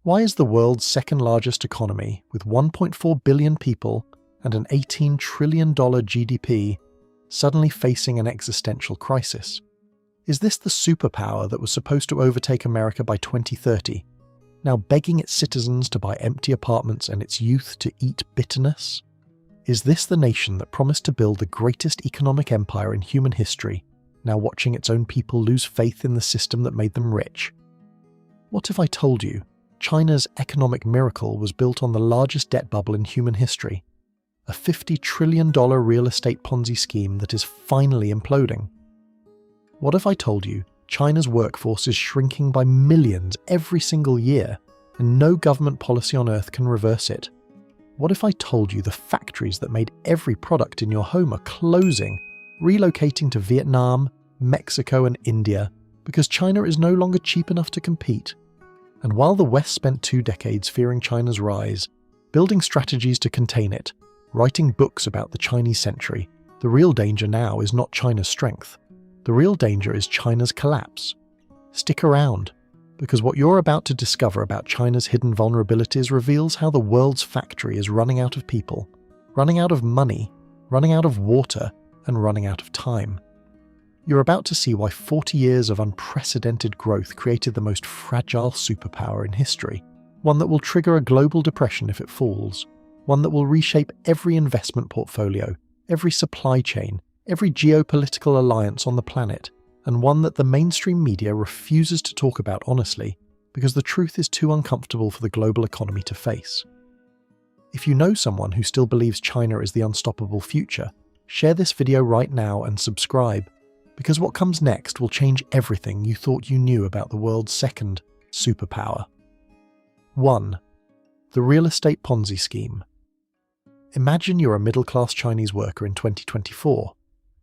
Why is the world's second largest economy, with 1.4 billion people and an $18 trillion GDP, suddenly facing an existential crisis? Is this the superpower that was supposed to overtake America by 2030, now begging its citizens to buy empty apartments and its youth to eat bitterness? Is this the nation that promised to build the greatest economic empire in human history, now watching its own people lose faith in the system that made them rich? What if I told you China's economic miracle was built on the largest debt bubble in human history, a $50 trillion real estate Ponzi scheme that is finally imploding? What if I told you China's workforce is shrinking by millions every single year, and no government policy on earth can reverse it? What if I told you the factories that made every product in your home are closing, relocating to Vietnam, Mexico and India, because China is no longer cheap enough to compete? And while the West spent 2 decades fearing China's rise, building strategies to contain it, writing books about the Chinese century, the real danger now is not China's strength. The real danger is China's collapse. Stick around, because what you're about to discover about China's hidden vulnerabilities reveals how the world's factory is running out of people, running out of money, running out of water, and running out of time. You're about to see why 40 years of unprecedented growth created the most fragile superpower in history, one that will trigger a global depression if it falls, one that will reshape every investment portfolio, every supply chain, every geopolitical alliance on the planet, and one that the mainstream media refuses to talk about honestly because the truth is too uncomfortable for the global economy to face. If you know someone who still believes China is the unstoppable future, share this video right now and subscribe, because what comes next will change everything you thought you knew about the world's second superpower. 1. The real estate Ponzi scheme. Imagine you're a middle-class Chinese worker in 2024.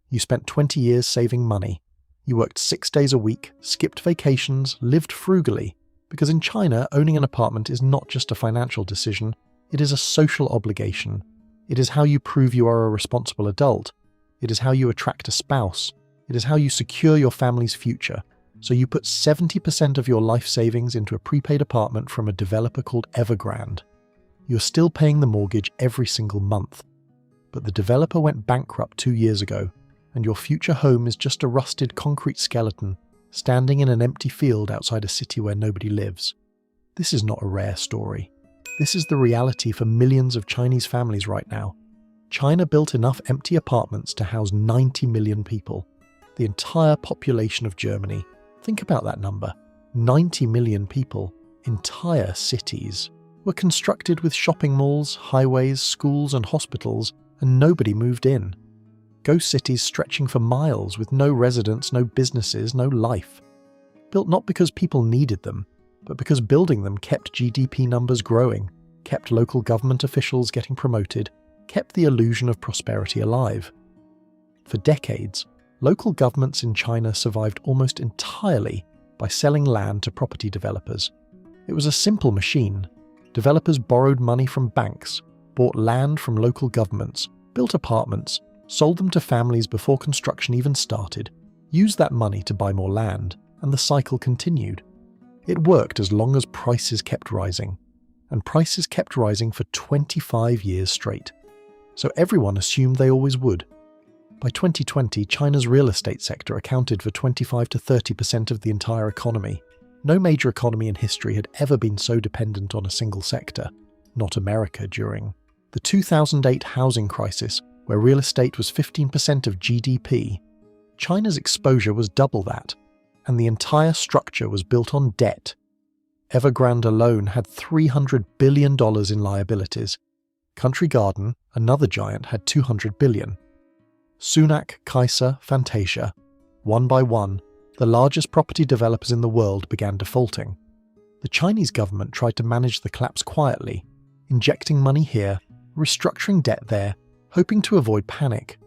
You spent 20 years saving money. You worked 6 days a week, skipped vacations, lived frugally, because in China, owning an apartment is not just a financial decision, it is a social obligation. It is how you prove you are a responsible adult. It is how you attract a spouse. It is how you secure your family's future. So you put 70% of your life savings into a prepaid apartment from a developer called Evergrande. You're still paying the mortgage every single month. But the developer went bankrupt 2 years ago, and your future home is just a rusted concrete skeleton standing in an empty field outside a city where nobody lives. This is not a rare story. This is the reality for millions of Chinese families right now. China built enough empty apartments to house 90 million people, the entire population of Germany. Think about that number. 90 million people, entire cities, were constructed with shopping malls, highways, schools and hospitals, and nobody moved in. Ghost cities stretching for miles with no residents, no businesses, no life. Built not because people needed them, but because building them kept GDP numbers growing, kept local government officials getting promoted, kept the illusion of prosperity alive. For decades, local governments in China survived almost entirely by selling land to property developers. It was a simple machine. Developers borrowed money from banks, bought land from local governments, built apartments, sold them to families before construction even started, used that money to buy more land, and the cycle continued. It worked as long as prices kept rising, and prices kept rising for 25 years straight. So everyone assumed they always would. By 2020, China's real estate sector accounted for 25 to 30% of the entire economy. No major economy in history had ever been so dependent on a single sector, not America during the 2008 housing crisis, where real estate was 15% of GDP. China's exposure was double that, and the entire structure was built on debt. Evergrande alone had $300 billion in liabilities. Country Garden, another giant, had $200 billion. Sunac, Kaiser, Fantasia, one by one, the largest property developers in the world began defaulting. The Chinese government tried to manage the collapse quietly, injecting money here, restructuring debt there, hoping to avoid panic.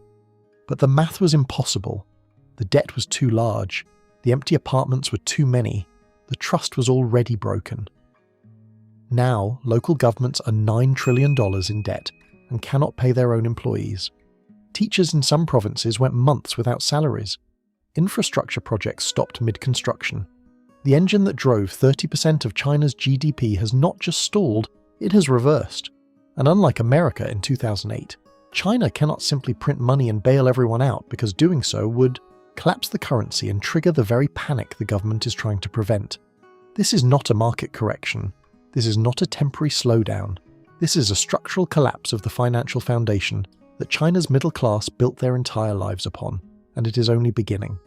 But the math was impossible. The debt was too large, the empty apartments were too many, the trust was already broken. Now, local governments are $9 trillion in debt and cannot pay their own employees. Teachers in some provinces went months without salaries. Infrastructure projects stopped mid-construction. The engine that drove 30% of China's GDP has not just stalled, it has reversed. And unlike America in 2008, China cannot simply print money and bail everyone out because doing so would collapse the currency and trigger the very panic the government is trying to prevent. This is not a market correction. This is not a temporary slowdown. This is a structural collapse of the financial foundation that China's middle class built their entire lives upon, and it is only beginning.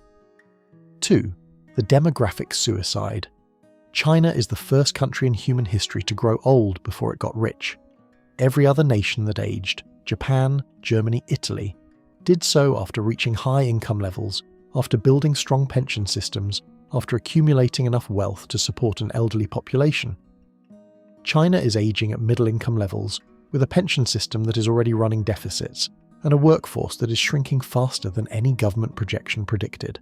2. The demographic suicide. China is the first country in human history to grow old before it got rich. Every other nation that aged, Japan, Germany, Italy, did so after reaching high income levels, after building strong pension systems, after accumulating enough wealth to support an elderly population. China is aging at middle-income levels, with a pension system that is already running deficits, and a workforce that is shrinking faster than any government projection predicted.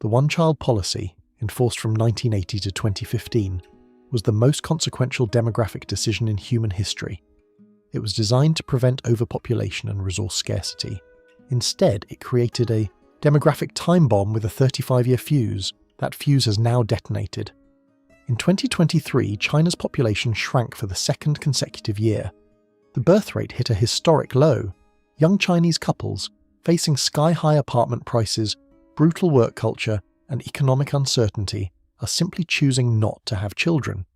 The one-child policy, enforced from 1980 to 2015, was the most consequential demographic decision in human history. It was designed to prevent overpopulation and resource scarcity. Instead, it created a demographic time bomb with a 35-year fuse. That fuse has now detonated. In 2023, China's population shrank for the second consecutive year. The birth rate hit a historic low. Young Chinese couples, facing sky-high apartment prices, brutal work culture, and economic uncertainty, are simply choosing not to have children.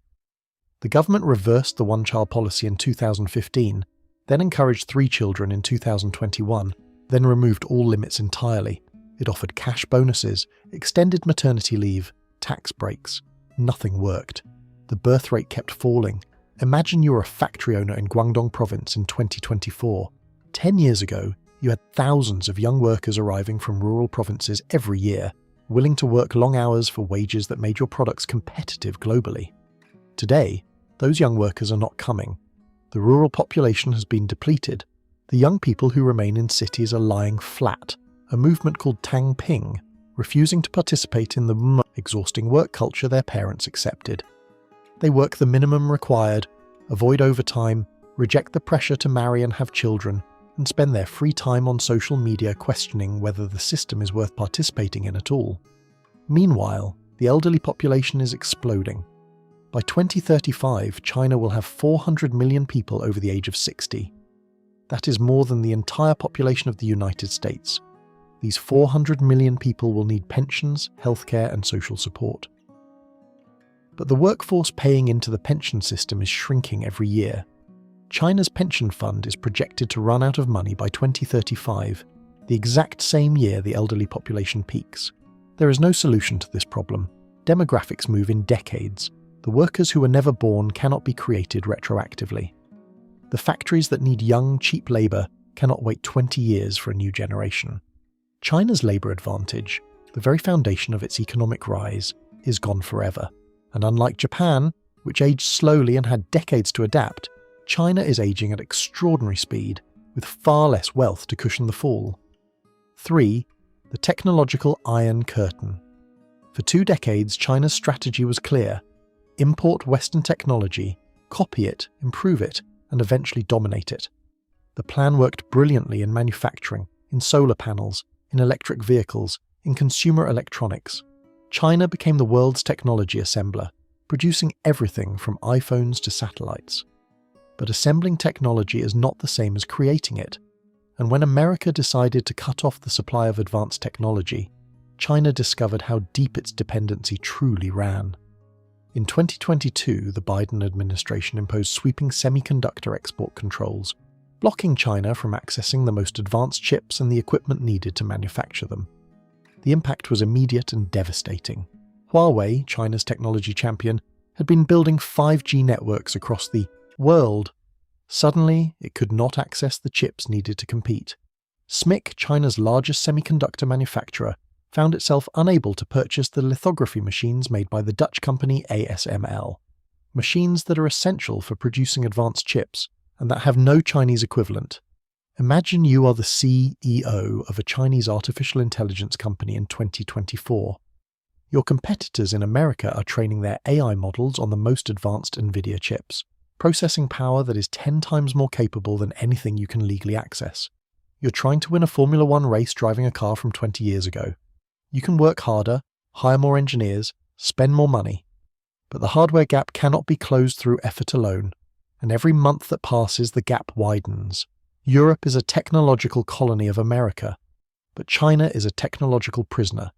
The government reversed the one-child policy in 2015, then encouraged 3 children in 2021, then removed all limits entirely. It offered cash bonuses, extended maternity leave, tax breaks. Nothing worked. The birth rate kept falling. Imagine you're a factory owner in Guangdong province in 2024. 10 years ago, you had thousands of young workers arriving from rural provinces every year, willing to work long hours for wages that made your products competitive globally. Today, those young workers are not coming. The rural population has been depleted. The young people who remain in cities are lying flat, a movement called Tang Ping, refusing to participate in the exhausting work culture their parents accepted. They work the minimum required, avoid overtime, reject the pressure to marry and have children, and spend their free time on social media questioning whether the system is worth participating in at all. Meanwhile, the elderly population is exploding. By 2035, China will have 400 million people over the age of 60. That is more than the entire population of the United States. These 400 million people will need pensions, healthcare, and social support. But the workforce paying into the pension system is shrinking every year. China's pension fund is projected to run out of money by 2035, the exact same year the elderly population peaks. There is no solution to this problem. Demographics move in decades. The workers who were never born cannot be created retroactively. The factories that need young, cheap labour cannot wait 20 years for a new generation. China's labour advantage, the very foundation of its economic rise, is gone forever. And unlike Japan, which aged slowly and had decades to adapt, China is aging at extraordinary speed, with far less wealth to cushion the fall. 3. The technological Iron Curtain. For 2 decades, China's strategy was clear: import Western technology, copy it, improve it, and eventually dominate it. The plan worked brilliantly in manufacturing, in solar panels, in electric vehicles, in consumer electronics. China became the world's technology assembler, producing everything from iPhones to satellites. But assembling technology is not the same as creating it. And when America decided to cut off the supply of advanced technology, China discovered how deep its dependency truly ran. In 2022, the Biden administration imposed sweeping semiconductor export controls, blocking China from accessing the most advanced chips and the equipment needed to manufacture them. The impact was immediate and devastating. Huawei, China's technology champion, had been building 5G networks across the world. Suddenly, it could not access the chips needed to compete. SMIC, China's largest semiconductor manufacturer, found itself unable to purchase the lithography machines made by the Dutch company ASML, machines that are essential for producing advanced chips and that have no Chinese equivalent. Imagine you are the CEO of a Chinese artificial intelligence company in 2024. Your competitors in America are training their AI models on the most advanced NVIDIA chips, processing power that is 10 times more capable than anything you can legally access. You're trying to win a Formula One race driving a car from 20 years ago. You can work harder, hire more engineers, spend more money. But the hardware gap cannot be closed through effort alone, and every month that passes the gap widens. Europe is a technological colony of America, but China is a technological prisoner.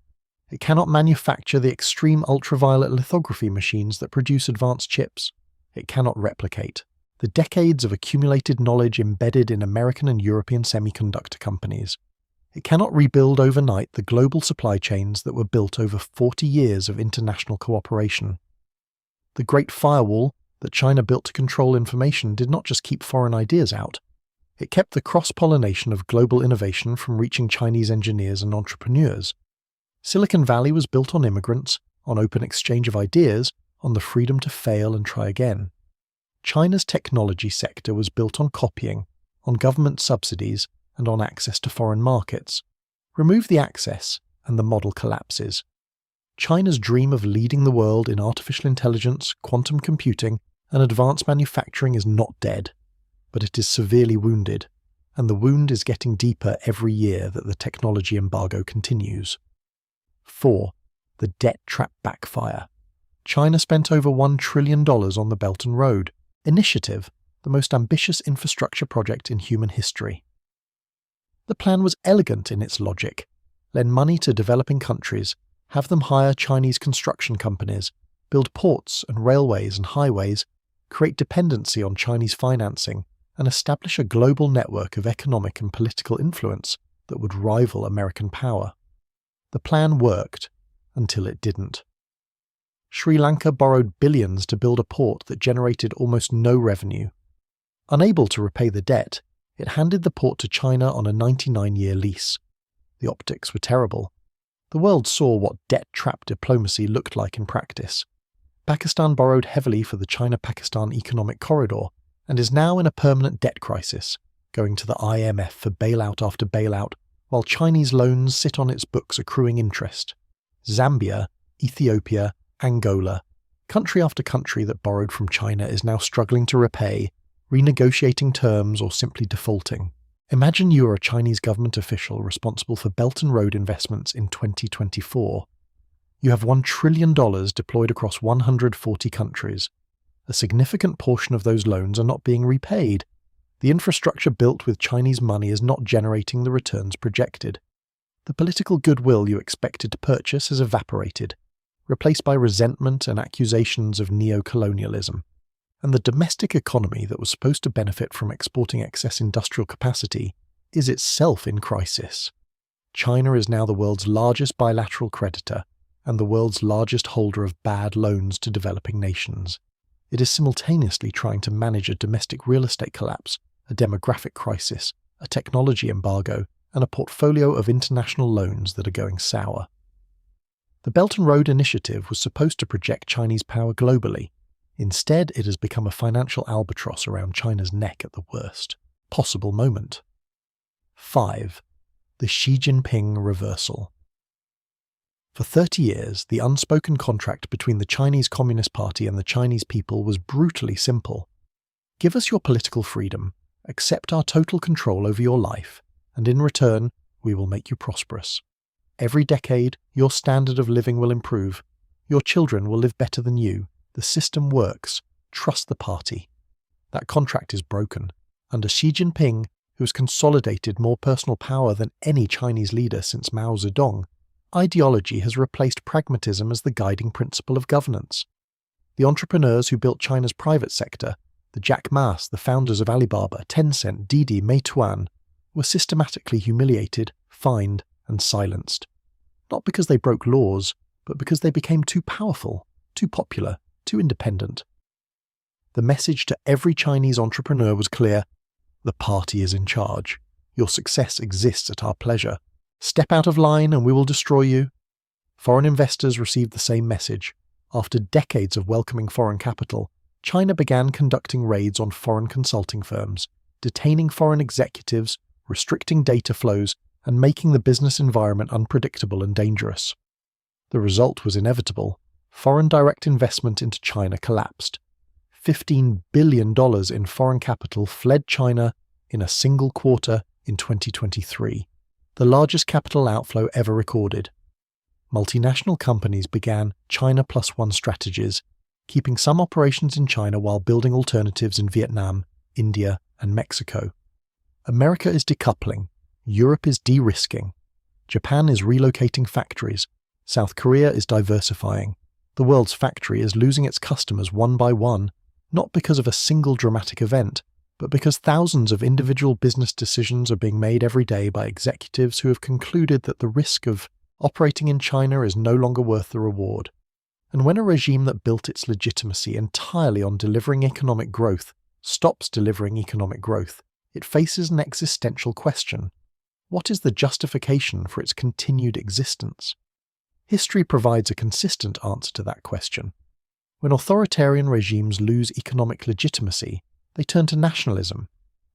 It cannot manufacture the extreme ultraviolet lithography machines that produce advanced chips. It cannot replicate the decades of accumulated knowledge embedded in American and European semiconductor companies. It cannot rebuild overnight the global supply chains that were built over 40 years of international cooperation. The Great Firewall that China built to control information did not just keep foreign ideas out. It kept the cross-pollination of global innovation from reaching Chinese engineers and entrepreneurs. Silicon Valley was built on immigrants, on open exchange of ideas, on the freedom to fail and try again. China's technology sector was built on copying, on government subsidies, and on access to foreign markets. Remove the access, and the model collapses. China's dream of leading the world in artificial intelligence, quantum computing, and advanced manufacturing is not dead, but it is severely wounded, and the wound is getting deeper every year that the technology embargo continues. 4. The debt trap backfire. China spent over $1 trillion on the Belt and Road Initiative, the most ambitious infrastructure project in human history. The plan was elegant in its logic: lend money to developing countries, have them hire Chinese construction companies, build ports and railways and highways, create dependency on Chinese financing, and establish a global network of economic and political influence that would rival American power. The plan worked, until it didn't. Sri Lanka borrowed billions to build a port that generated almost no revenue. Unable to repay the debt, it handed the port to China on a 99-year lease. The optics were terrible. The world saw what debt trap diplomacy looked like in practice. Pakistan borrowed heavily for the China-Pakistan economic corridor and is now in a permanent debt crisis, going to the IMF for bailout after bailout, while Chinese loans sit on its books accruing interest. Zambia, Ethiopia, Angola, country after country that borrowed from China is now struggling to repay, renegotiating terms or simply defaulting. Imagine you are a Chinese government official responsible for Belt and Road investments in 2024. You have $1 trillion deployed across 140 countries. A significant portion of those loans are not being repaid. The infrastructure built with Chinese money is not generating the returns projected. The political goodwill you expected to purchase has evaporated, replaced by resentment and accusations of neo-colonialism. And the domestic economy that was supposed to benefit from exporting excess industrial capacity is itself in crisis. China is now the world's largest bilateral creditor and the world's largest holder of bad loans to developing nations. It is simultaneously trying to manage a domestic real estate collapse, a demographic crisis, a technology embargo, and a portfolio of international loans that are going sour. The Belt and Road Initiative was supposed to project Chinese power globally. Instead, it has become a financial albatross around China's neck at the worst possible moment. 5. The Xi Jinping reversal. For 30 years, the unspoken contract between the Chinese Communist Party and the Chinese people was brutally simple. Give us your political freedom, accept our total control over your life, and in return, we will make you prosperous. Every decade, your standard of living will improve. Your children will live better than you. The system works. Trust the party. That contract is broken. Under Xi Jinping, who has consolidated more personal power than any Chinese leader since Mao Zedong, ideology has replaced pragmatism as the guiding principle of governance. The entrepreneurs who built China's private sector, the Jack Ma's, the founders of Alibaba, Tencent, Didi, Meituan, were systematically humiliated, fined, and silenced. Not because they broke laws, but because they became too powerful, too popular, too independent. The message to every Chinese entrepreneur was clear: the party is in charge. Your success exists at our pleasure. Step out of line and we will destroy you. Foreign investors received the same message. After decades of welcoming foreign capital, China began conducting raids on foreign consulting firms, detaining foreign executives, restricting data flows, and making the business environment unpredictable and dangerous. The result was inevitable. Foreign direct investment into China collapsed. $15 billion in foreign capital fled China in a single quarter in 2023, the largest capital outflow ever recorded. multinational companies began China Plus One strategies, keeping some operations in China while building alternatives in Vietnam, India, and Mexico. America is decoupling, Europe is de-risking, Japan is relocating factories, South Korea is diversifying. The world's factory is losing its customers one by one, not because of a single dramatic event, but because thousands of individual business decisions are being made every day by executives who have concluded that the risk of operating in China is no longer worth the reward. And when a regime that built its legitimacy entirely on delivering economic growth stops delivering economic growth, it faces an existential question. What is the justification for its continued existence? History provides a consistent answer to that question. When authoritarian regimes lose economic legitimacy, they turn to nationalism.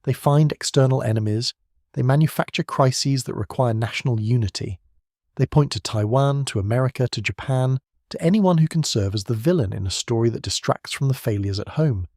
They find external enemies. They manufacture crises that require national unity. They point to Taiwan, to America, to Japan, to anyone who can serve as the villain in a story that distracts from the failures at home.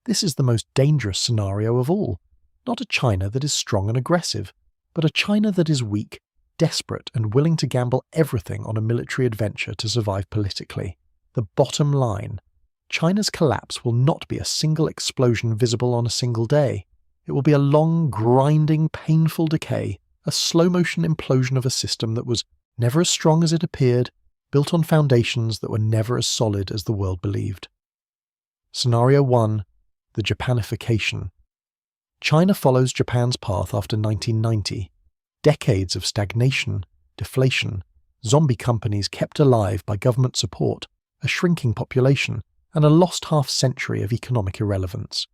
This is the most dangerous scenario of all. Not a China that is strong and aggressive, but a China that is weak, desperate, and willing to gamble everything on a military adventure to survive politically. The bottom line: China's collapse will not be a single explosion visible on a single day. It will be a long, grinding, painful decay, a slow-motion implosion of a system that was never as strong as it appeared, built on foundations that were never as solid as the world believed. Scenario 1. The Japanification. China follows Japan's path after 1990. Decades of stagnation, deflation, zombie companies kept alive by government support, a shrinking population, and a lost half-century of economic irrelevance.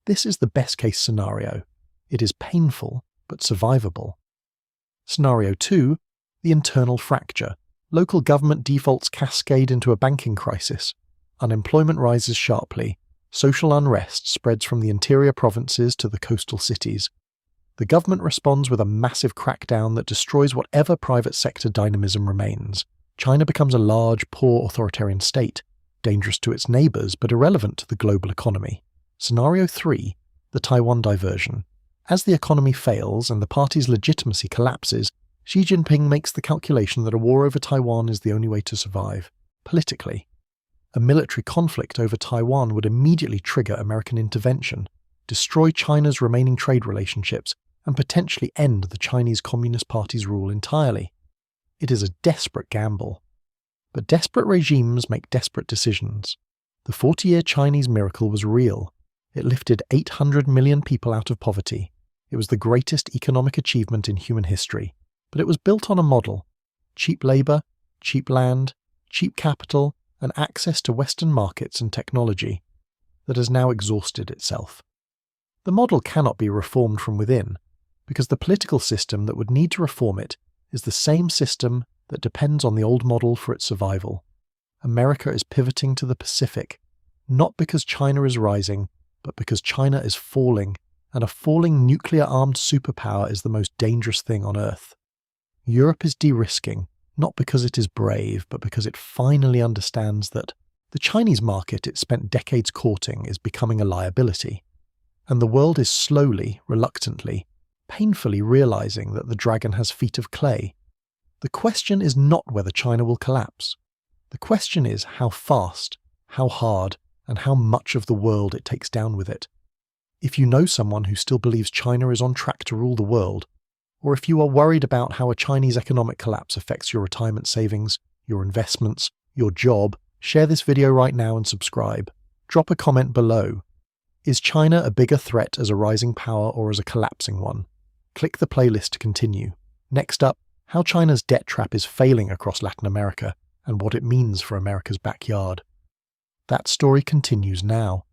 This is the best-case scenario. It is painful, but survivable. Scenario 2. The internal fracture. Local government defaults cascade into a banking crisis. Unemployment rises sharply. Social unrest spreads from the interior provinces to the coastal cities. The government responds with a massive crackdown that destroys whatever private sector dynamism remains. China becomes a large, poor authoritarian state, dangerous to its neighbours but irrelevant to the global economy. Scenario 3. The Taiwan diversion. As the economy fails and the party's legitimacy collapses, Xi Jinping makes the calculation that a war over Taiwan is the only way to survive, politically. A military conflict over Taiwan would immediately trigger American intervention, destroy China's remaining trade relationships, and potentially end the Chinese Communist Party's rule entirely. It is a desperate gamble. But desperate regimes make desperate decisions. The 40-year Chinese miracle was real. It lifted 800 million people out of poverty. It was the greatest economic achievement in human history. But it was built on a model: cheap labour, cheap land, cheap capital, and access to Western markets and technology that has now exhausted itself. The model cannot be reformed from within, because the political system that would need to reform it is the same system that depends on the old model for its survival. America is pivoting to the Pacific, not because China is rising, but because China is falling, and a falling nuclear-armed superpower is the most dangerous thing on Earth. Europe is de-risking, not because it is brave, but because it finally understands that the Chinese market it spent decades courting is becoming a liability, and the world is slowly, reluctantly, painfully realizing that the dragon has feet of clay. The question is not whether China will collapse. The question is how fast, how hard, and how much of the world it takes down with it. If you know someone who still believes China is on track to rule the world, or if you are worried about how a Chinese economic collapse affects your retirement savings, your investments, your job, share this video right now and subscribe. Drop a comment below. Is China a bigger threat as a rising power or as a collapsing one? Click the playlist to continue. Next up, how China's debt trap is failing across Latin America and what it means for America's backyard. That story continues now.